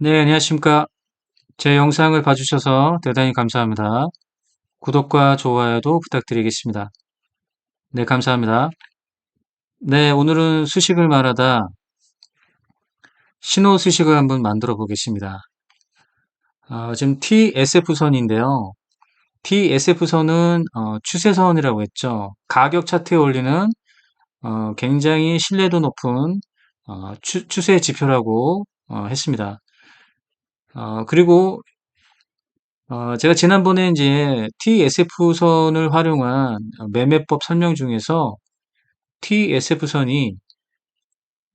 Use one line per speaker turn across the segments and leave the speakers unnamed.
네, 안녕하십니까. 제 영상을 봐주셔서 대단히 감사합니다. 구독과 좋아요도 부탁드리겠습니다. 네, 감사합니다. 네, 오늘은 수식을 말하다 신호 수식을 한번 만들어 보겠습니다. 지금 TSF선인데요. TSF선은 추세선이라고 했죠. 가격 차트에 올리는 굉장히 신뢰도 높은 추세 지표라고 했습니다. 그리고 제가 지난번에 이제 TSF선을 활용한 매매법 설명 중에서 TSF선이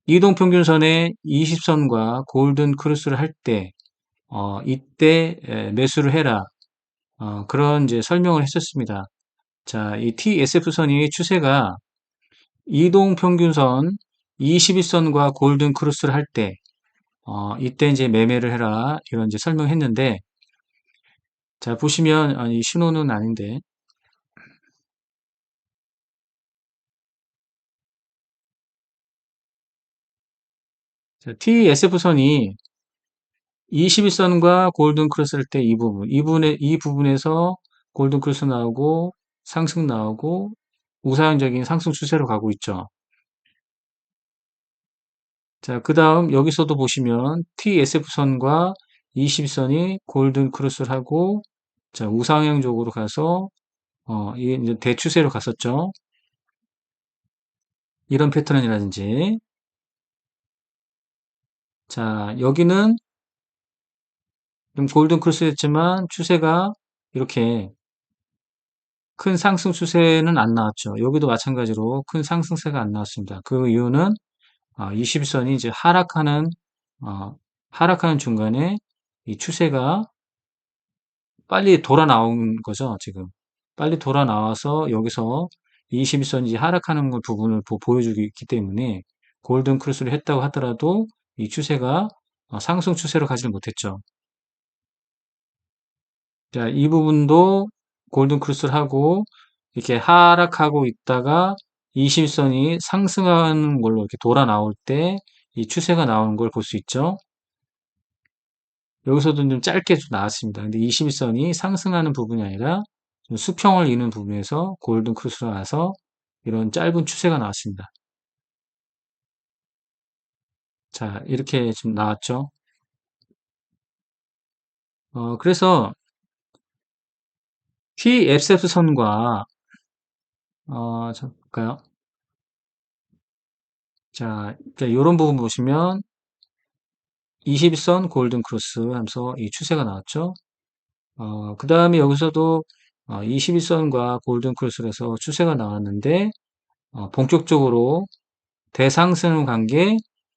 이동평균선의 20선과 골든 크로스를 할 때, 이때 매수를 해라. 그런 이제 설명을 했었습니다. 자, 이 TSF선이 추세가 이동평균선 21선과 골든 크로스를 할 때, 이때 이제 매매를 해라. 이런 이제 설명했는데, 자, 보시면, 이 신호는 아닌데, TSF선이 21선과 골든 크로스 할 때 이 부분에서 골든 크로스 나오고 상승 나오고 우상향적인 상승 추세로 가고 있죠. 자, 그 다음 여기서도 보시면 TSF선과 21선이 골든 크로스를 하고 자, 우상향적으로 가서 이게 이제 대추세로 갔었죠. 이런 패턴이라든지 자, 여기는 좀 골든 크로스였지만 추세가 이렇게 큰 상승 추세는 안 나왔죠. 여기도 마찬가지로 큰 상승세가 안 나왔습니다. 그 이유는 21선이 이제 어, 하락하는 중간에 이 추세가 빨리 돌아 나온 거죠, 지금. 빨리 돌아 나와서 여기서 21선이 이제 하락하는 걸 부분을 보여주기 있기 때문에 골든 크로스를 했다고 하더라도 이 추세가 상승 추세로 가지를 못했죠. 자, 이 부분도 골든 크로스를 하고 이렇게 하락하고 있다가 21선이 상승하는 걸로 이렇게 돌아 나올 때 이 추세가 나오는 걸 볼 수 있죠. 여기서도 좀 짧게 좀 나왔습니다. 근데 21선이 상승하는 부분이 아니라 좀 수평을 이는 부분에서 골든 크로스로 와서 이런 짧은 추세가 나왔습니다. 자, 이렇게 좀 나왔죠. 그래서 TF선과 잠깐요. 자, 이런 부분 보시면 21선 골든 크로스 하면서 이 추세가 나왔죠. 그 다음에 여기서도 21선과 골든 크로스를 해서 추세가 나왔는데 본격적으로 대상승 관계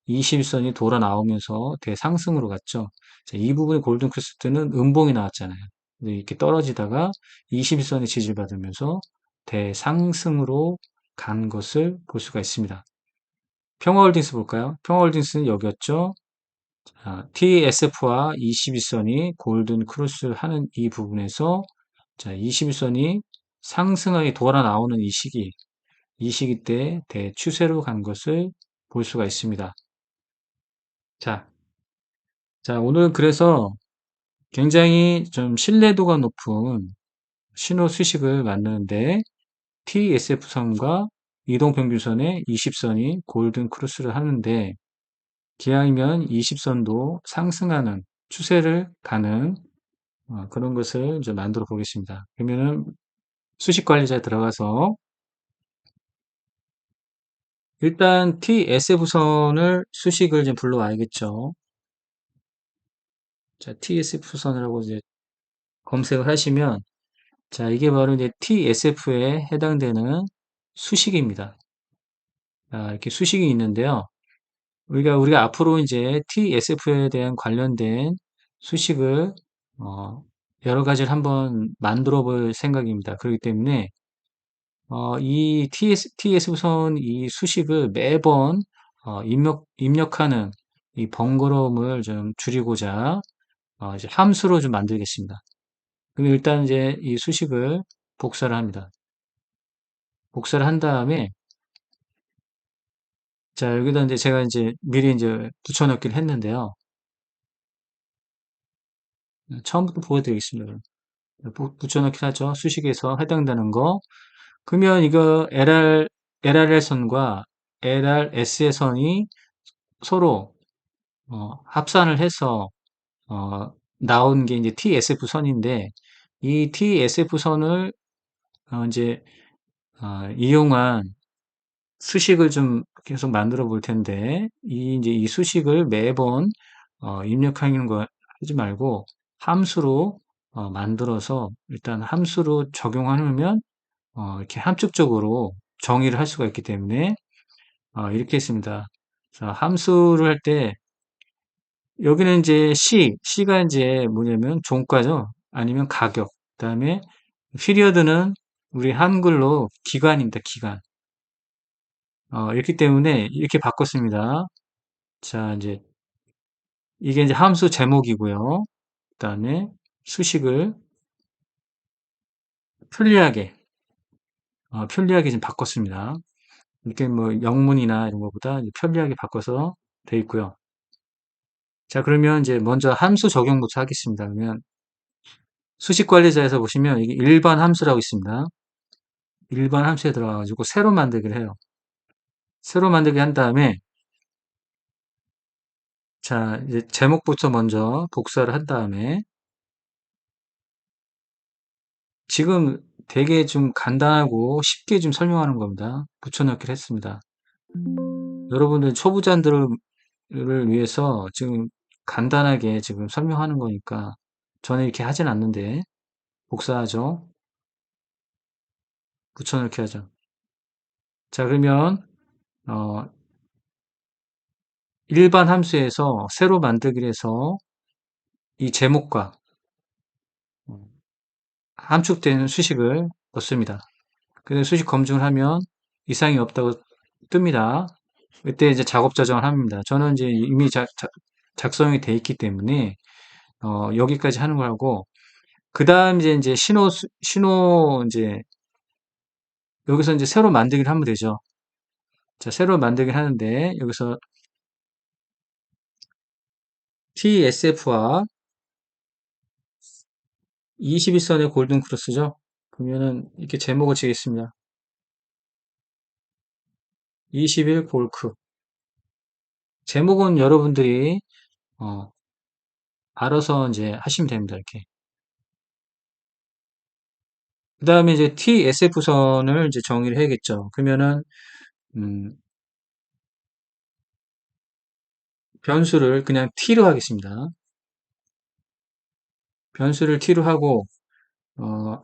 21선이 돌아 나오면서 대상승으로 갔죠. 자, 이 부분에 골든 크로스 때는 음봉이 나왔잖아요. 근데 이렇게 떨어지다가 21선이 지지받으면서 대상승으로 간 것을 볼 수가 있습니다. 평화홀딩스 볼까요? 평화홀딩스는 여기였죠. TSF와 21선이 골든 크로스를 하는 이 부분에서 자, 21선이 상승하게 돌아 나오는 이 시기 때 대추세로 간 것을 볼 수가 있습니다. 자, 오늘 그래서 굉장히 좀 신뢰도가 높은 신호 수식을 만드는데 TSF선과 이동평균선의 20선이 골든 크로스를 하는데 기왕이면 20선도 상승하는 추세를 가는 그런 것을 이제 만들어 보겠습니다. 그러면은 수식 관리자에 들어가서 일단 TSF선을 수식을 좀 불러와야겠죠. 자, TSF선이라고 이제 검색을 하시면 자, 이게 바로 이제 TSF에 해당되는 수식입니다. 이렇게 수식이 있는데요. 우리가 앞으로 이제 TSF에 대한 관련된 수식을 여러 가지를 한번 만들어 볼 생각입니다. 그렇기 때문에 이 TS선 이 수식을 매번 입력하는 이 번거로움을 좀 줄이고자 이제 함수로 좀 만들겠습니다. 그럼 일단 이제 이 수식을 복사를 합니다. 복사를 한 다음에 자 여기다 이제 제가 이제 미리 이제 붙여넣기를 했는데요. 처음부터 보여드리겠습니다. 붙여넣기 하죠. 수식에서 해당되는 거. 그러면 이거 LRL 선과 LRS의 선이 서로 합산을 해서 나온 게 이제 TSF 선인데 이 TSF 선을 이제 이용한 수식을 좀 계속 만들어 볼 텐데 이제 이 수식을 매번 입력하는 거 하지 말고 함수로 만들어서 일단 함수로 적용하면 이렇게 함축적으로 정의를 할 수가 있기 때문에 이렇게 했습니다. 자, 함수를 할 때 여기는 이제 C가 이제 뭐냐면 종가죠. 아니면 가격. 그다음에 피리어드는 우리 한글로 기간입니다. 기간. 이렇기 때문에 이렇게 바꿨습니다. 자, 이제 이게 이제 함수 제목이고요. 그다음에 수식을 편리하게 편리하게 좀 바꿨습니다. 이렇게 뭐 영문이나 이런 것보다 편리하게 바꿔서 돼 있고요. 자, 그러면 이제 먼저 함수 적용부터 하겠습니다. 그러면 수식 관리자에서 보시면 이게 일반 함수라고 있습니다. 일반 함수에 들어가가지고 새로 만들기를 해요. 새로 만들기 한 다음에 자, 이제 제목부터 먼저 복사를 한 다음에 지금 되게 좀 간단하고 쉽게 좀 설명하는 겁니다. 붙여넣기를 했습니다. 여러분들 초보자들을 위해서 지금 간단하게 지금 설명하는 거니까 저는 이렇게 하진 않는데 복사하죠. 붙여넣기 하죠. 자, 그러면 어, 일반 함수에서 새로 만들기를 해서 이 제목과 함축되는 수식을 넣습니다. 그래서 수식 검증을 하면 이상이 없다고 뜹니다. 이때 이제 작업 저장을 합니다. 저는 이제 이미 작성이 돼 있기 때문에 여기까지 하는 걸 하고 그 다음 이제 신호 이제 여기서 이제 새로 만들기를 하면 되죠. 자, 새로 만들기 하는데 여기서 TSF와 21선의 골든 크로스죠. 그러면은 이렇게 제목을 지겠습니다. 21 골크. 제목은 여러분들이 어, 알아서 이제 하시면 됩니다. 이렇게. 그 다음에 이제 TSF선을 이제 정의를 해야겠죠. 그러면은 음, 변수를 그냥 T로 하겠습니다. 변수를 T로 하고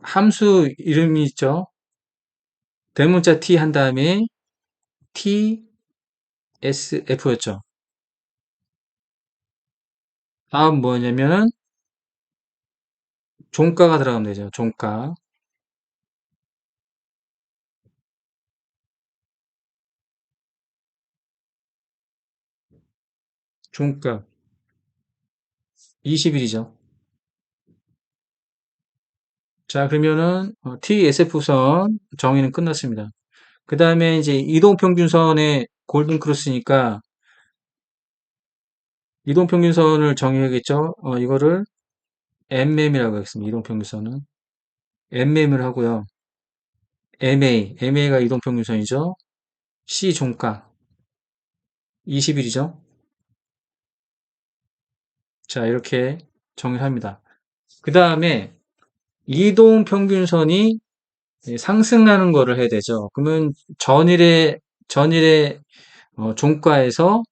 함수 이름이 있죠. 대문자 T 한 다음에 TSF였죠. 다음 뭐냐면은 종가가 들어가면 되죠. 종가. 종가 20일이죠. 자, 그러면은 TSF선 정의는 끝났습니다. 그 다음에 이제 이동평균선의 골든크로스니까 이동평균선을 정의하겠죠. 이거를 MM이라고 하겠습니다. 이동평균선은 MM을 하고요. MA가 이동평균선이죠. C 종가 20일이죠. 자, 이렇게 정의합니다. 그 다음에 이동평균선이 상승하는 거를 해야 되죠. 그러면 전일의 종가에서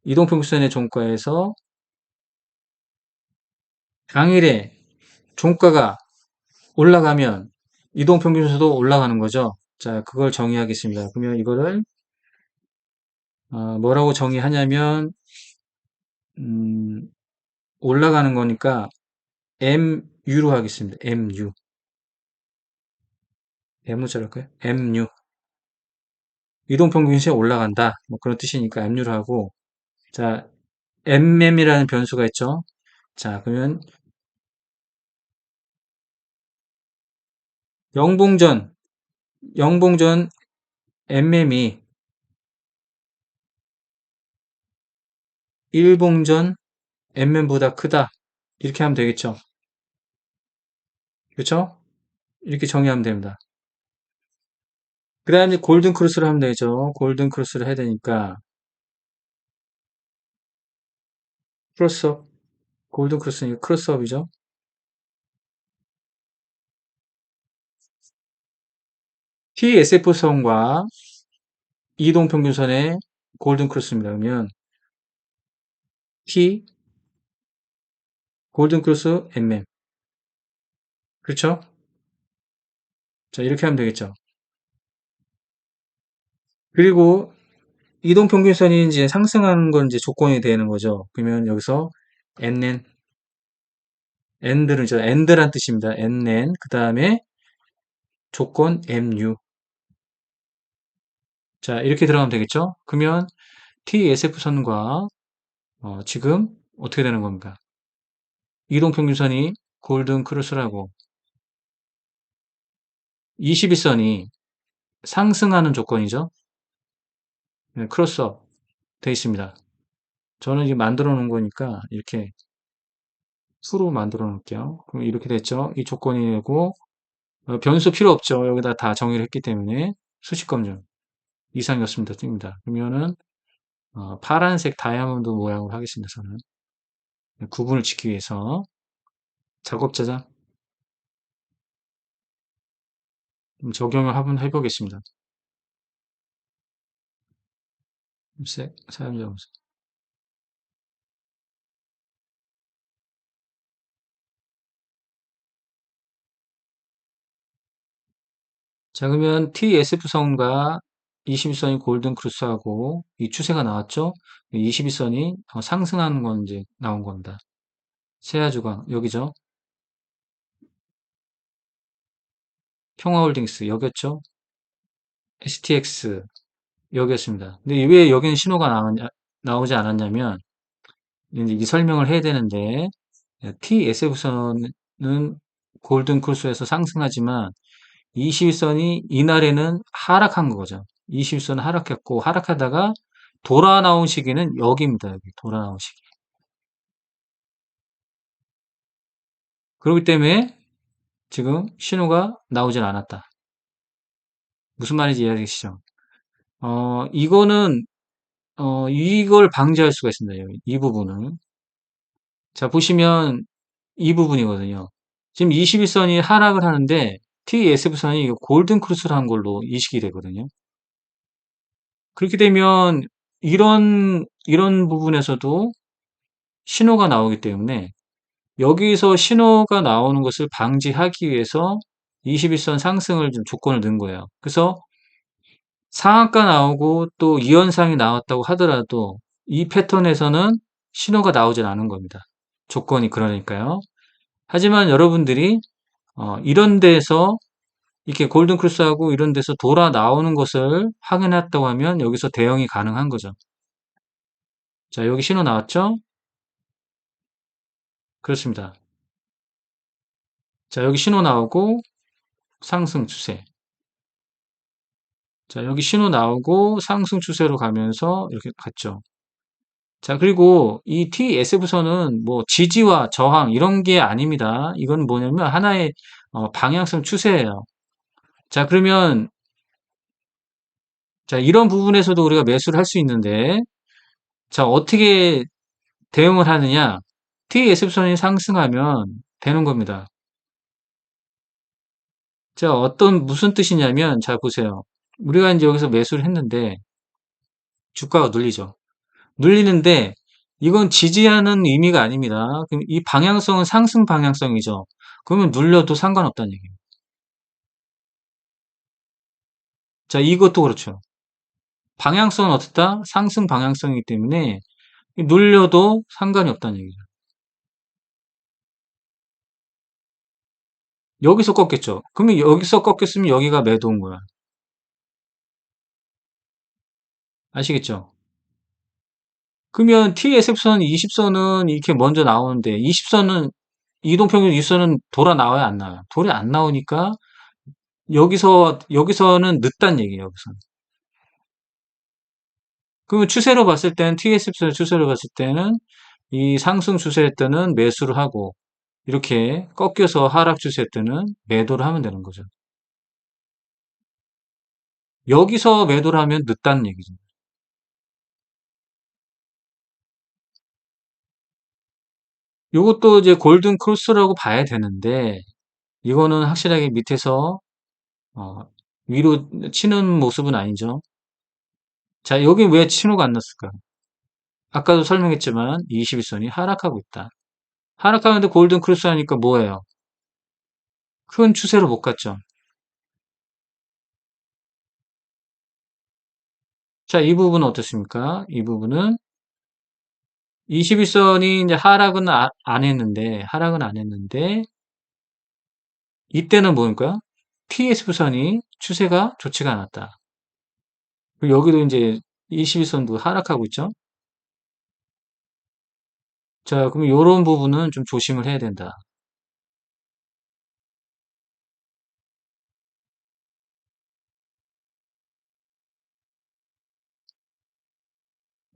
이동평균선의 종가에서 당일에 종가가 올라가면 이동평균선도 올라가는 거죠. 자, 그걸 정의하겠습니다. 그러면 이거를 뭐라고 정의하냐면 음, 올라가는 거니까 MU로 하겠습니다. MU. M자랄까요? MU. 이동평균선이 올라간다. 뭐 그런 뜻이니까 MU로 하고 자, MM이라는 변수가 있죠. 자, 그러면 영봉전, 영봉전 MM이 일봉전 MM보다 크다. 이렇게 하면 되겠죠. 그렇죠? 이렇게 정의하면 됩니다. 그 다음에 골든 크로스를 하면 되죠. 골든 크로스를 해야 되니까 크로스업, 골든 크로스니까 크로스업이죠. TSF선과 이동평균선의 골든 크로스입니다. 그러면 T 골든 크로스 MM. 그렇죠? 자, 이렇게 하면 되겠죠. 그리고 이동평균선이 이제 상승하는 건 이제 조건이 되는 거죠. 그러면 여기서 NN, N들은 저 N들란 뜻입니다. NN. 그 다음에 조건 MU. 자, 이렇게 들어가면 되겠죠? 그러면 TSF선과 지금 어떻게 되는 겁니까? 이동평균선이 골든 크로스라고 21선이 상승하는 조건이죠. 네, 크로스업 돼 있습니다. 저는 이제 만들어 놓은 거니까 이렇게 수로 만들어 놓을게요. 그럼 이렇게 됐죠. 이 조건이 되고 변수 필요 없죠. 여기다 다 정의를 했기 때문에 수식검 중 이상이었습니다. 뜹니다. 그러면은 파란색 다이아몬드 모양으로 하겠습니다. 저는 구분을 짓기 위해서 작업 저장 좀 적용을 한번 해보겠습니다. 색 사용자 검사. 자, 그러면 TSF선과 21선이 골든 크루스하고 이 추세가 나왔죠? 21선이 상승하는 건 이제 나온 겁니다. 세아주가 여기죠? 평화홀딩스 여기였죠? STX 여기였습니다. 근데 왜 여기는 신호가 나오지 않았냐면 이제 이 설명을 해야 되는데 TSF선은 골든 크루스에서 상승하지만 21선이 이날에는 하락한 거죠. 21선은 하락했고 하락하다가 돌아 나온 시기는 여기입니다. 여기 돌아 나온 시기. 그렇기 때문에 지금 신호가 나오질 않았다. 무슨 말인지 이해하시죠? 이거는 이걸 방지할 수가 있습니다. 여기 이 부분은. 자, 보시면 이 부분이거든요. 지금 21선이 하락을 하는데 TSF선이 골든 크루스를 한 걸로 인식이 되거든요. 그렇게 되면 이런 부분에서도 신호가 나오기 때문에 여기서 신호가 나오는 것을 방지하기 위해서 21선 상승을 좀 조건을 넣은 거예요. 그래서 상한가 나오고 또 이현상이 나왔다고 하더라도 이 패턴에서는 신호가 나오질 않은 겁니다. 조건이 그러니까요. 하지만 여러분들이 이런 데서 이렇게 골든 크루스하고 이런 데서 돌아 나오는 것을 확인했다고 하면 여기서 대응이 가능한 거죠. 자, 여기 신호 나왔죠? 그렇습니다. 자, 여기 신호 나오고 상승 추세. 자, 여기 신호 나오고 상승 추세로 가면서 이렇게 갔죠. 자, 그리고 이 TSF선은 뭐 지지와 저항 이런 게 아닙니다. 이건 뭐냐면 하나의 방향성 추세예요. 자, 그러면 자, 이런 부분에서도 우리가 매수를 할 수 있는데 자, 어떻게 대응을 하느냐? TSF선이 상승하면 되는 겁니다. 자, 무슨 뜻이냐면 자, 보세요. 우리가 이제 여기서 매수를 했는데 주가가 눌리죠. 눌리는데 이건 지지하는 의미가 아닙니다. 그럼 이 방향성은 상승 방향성이죠. 그러면 눌려도 상관없다는 얘기예요. 자, 이것도 그렇죠. 방향성은 어떻다? 상승 방향성이기 때문에 눌려도 상관이 없다는 얘기죠. 여기서 꺾였죠. 그러면 여기서 꺾였으면 여기가 매도인 거야. 아시겠죠? 그러면 TSF선 20선은 이렇게 먼저 나오는데 20선은 이동평균 20선은 돌아 나와야 안 나와요. 돌이 안 나오니까 여기서는 늦단 얘기예요. 여기서는. 그러면 추세로 봤을 때는 TSF선 추세로 봤을 때는 이 상승 추세 때는 매수를 하고 이렇게 꺾여서 하락 추세 때는 매도를 하면 되는 거죠. 여기서 매도를 하면 늦다는 얘기죠. 이것도 이제 골든 크로스라고 봐야 되는데 이거는 확실하게 밑에서 어, 위로 치는 모습은 아니죠. 자, 여기 왜 신호가 안 났을까? 아까도 설명했지만 21선이 하락하고 있다. 하락하는데 골든 크로스 하니까 뭐예요? 큰 추세로 못 갔죠. 자, 이 부분은 어떻습니까? 이 부분은 21선이 이제 하락은 안 했는데, 이때는 뭡니까? TSF선이 추세가 좋지가 않았다. 그리고 여기도 이제 21선도 하락하고 있죠. 자, 그럼 이런 부분은 좀 조심을 해야 된다.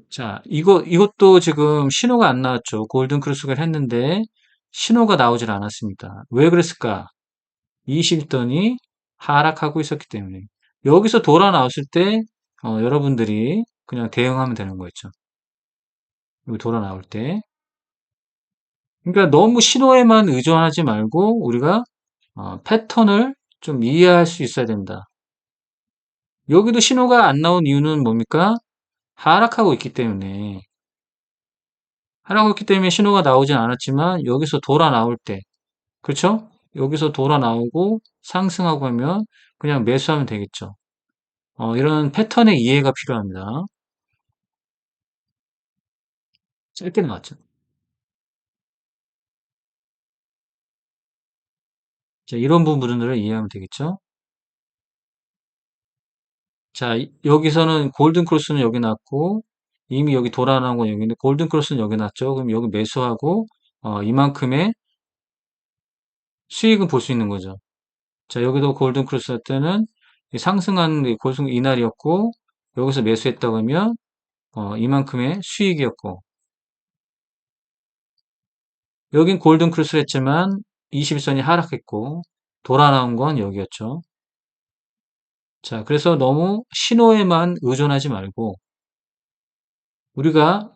자, 이것도 지금 신호가 안 나왔죠. 골든 크로스를 했는데, 신호가 나오질 않았습니다. 왜 그랬을까? 20선이 하락하고 있었기 때문에. 여기서 돌아 나왔을 때, 여러분들이 그냥 대응하면 되는 거였죠. 여기 돌아 나올 때. 그러니까 너무 신호에만 의존하지 말고, 우리가, 패턴을 좀 이해할 수 있어야 된다. 여기도 신호가 안 나온 이유는 뭡니까? 하락하고 있기 때문에. 하락하고 있기 때문에 신호가 나오진 않았지만, 여기서 돌아 나올 때, 그렇죠? 여기서 돌아 나오고 상승하고 하면 그냥 매수하면 되겠죠. 이런 패턴의 이해가 필요합니다. 짧게 나왔죠. 자, 이런 부분들을 이해하면 되겠죠. 자, 여기서는 골든 크로스는 여기 났고, 이미 여기 돌아 나온 건 여기인데, 골든 크로스는 여기 났죠. 그럼 여기 매수하고, 이만큼의 수익은 볼 수 있는 거죠. 자, 여기도 골든 크로스 할 때는 상승한 골든 이날이었고, 여기서 매수했다고 하면, 이만큼의 수익이었고, 여긴 골든 크로스를 했지만 21선이 하락했고 돌아 나온 건 여기였죠. 자, 그래서 너무 신호에만 의존하지 말고 우리가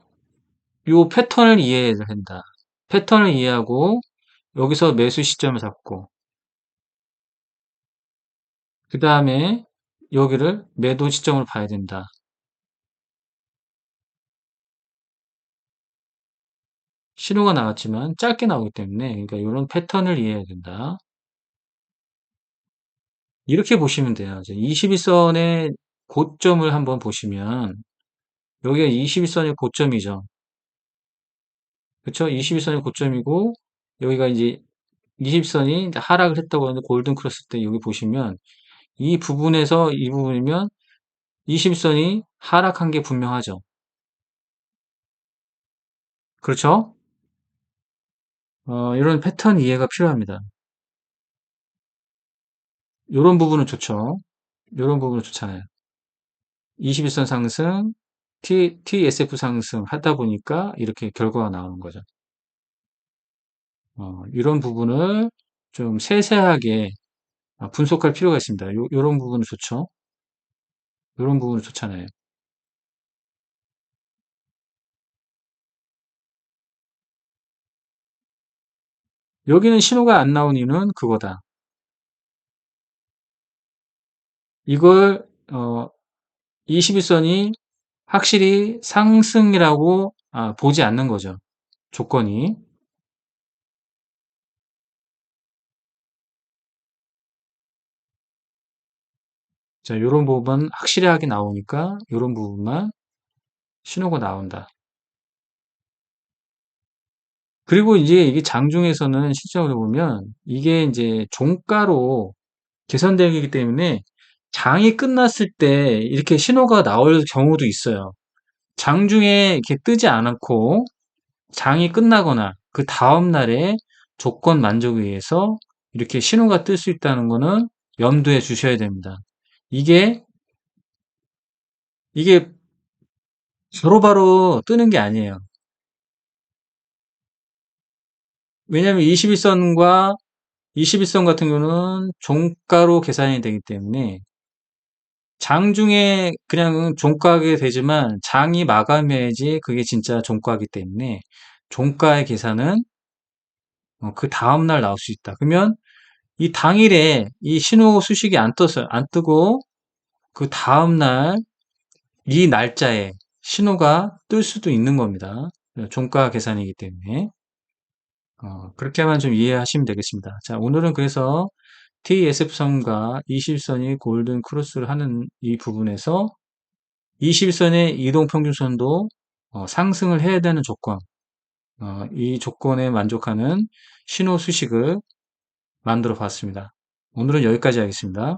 요 패턴을 이해해야 된다. 패턴을 이해하고 여기서 매수 시점을 잡고 그 다음에 여기를 매도 시점을 봐야 된다. 신호가 나왔지만 짧게 나오기 때문에 그러니까 이런 패턴을 이해해야 된다. 이렇게 보시면 돼요. 21선의 고점을 한번 보시면 여기가 21선의 고점이죠. 그쵸? 21선이 고점이고, 여기가 이제 20선이 하락을 했다고 하는데, 골든 크로스 때 여기 보시면, 이 부분에서 이 부분이면 20선이 하락한 게 분명하죠. 그렇죠? 이런 패턴 이해가 필요합니다. 이런 부분은 좋죠. 이런 부분은 좋잖아요. 21선 상승, TSF 상승 하다 보니까 이렇게 결과가 나오는 거죠. 이런 부분을 좀 세세하게 분석할 필요가 있습니다. 요런 부분은 좋죠. 이런 부분은 좋잖아요. 여기는 신호가 안 나온 이유는 그거다. 이걸 21선이 확실히 상승이라고 보지 않는 거죠. 조건이. 자, 요런 부분 확실하게 나오니까 요런 부분만 신호가 나온다. 그리고 이제 이게 장중에서는 실적으로 보면 이게 이제 종가로 계산되기 때문에 장이 끝났을 때 이렇게 신호가 나올 경우도 있어요. 장중에 이렇게 뜨지 않고 장이 끝나거나 그 다음 날에 조건 만족에 의해서 이렇게 신호가 뜰 수 있다는 거는 염두에 주셔야 됩니다. 이게 이게 바로바로 뜨는 게 아니에요. 왜냐하면 21선과 21선 같은 경우는 종가로 계산이 되기 때문에 장중에 그냥 종가하게 되지만 장이 마감해야지 그게 진짜 종가이기 때문에 종가의 계산은 그 다음날 나올 수 있다. 그러면 이 당일에 이 신호 수식이 안 떴어요. 안 뜨고 그 다음날 이 날짜에 신호가 뜰 수도 있는 겁니다. 종가 계산이기 때문에. 그렇게만 좀 이해하시면 되겠습니다. 자, 오늘은 그래서 TSF선과 21선이 골든 크로스를 하는 이 부분에서 21선의 이동평균선도 상승을 해야 되는 조건, 이 조건에 만족하는 신호 수식을 만들어 봤습니다. 오늘은 여기까지 하겠습니다.